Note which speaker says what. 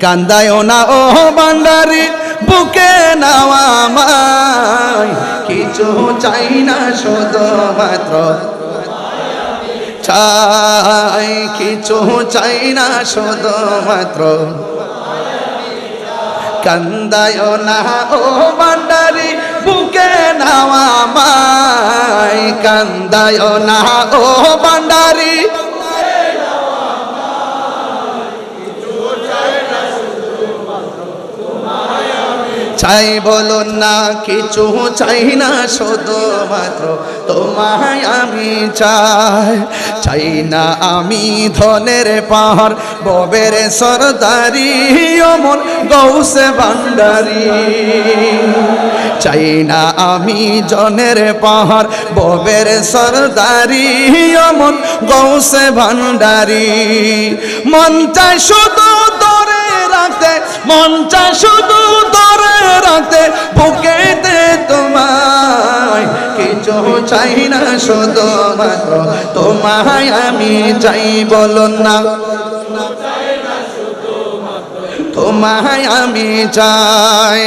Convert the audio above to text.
Speaker 1: কান্দায়ও না ও ভান্ডারি বুকে নাও আমায় কিছু চাই না শুধুমাত্র চাই কিছু চাই না শুধুমাত্র কান্দায়ও না ও ভান্ডারি বুকে নাও আমায় কান্দায়ও না ও ভান্ডারি চাই বলুন না কিছু চাই না শুধুমাত্র তোমায় আমি চাই চাই না আমি ধনের পাহাড় ববের সরদারি অমন গৌসে ভান্ডারি চাই না আমি জনের পাহাড় ববের সরদারি অমন গৌসে ভান্ডারি মন চাই শুধু ধরে রাখতে মন চাই শুধু ধরে রাখতে বুকেতে তোমায় কিছু চাই না শুধুমাত্র তোমায় আমি চাই বলুন না তোমায় আমি চাই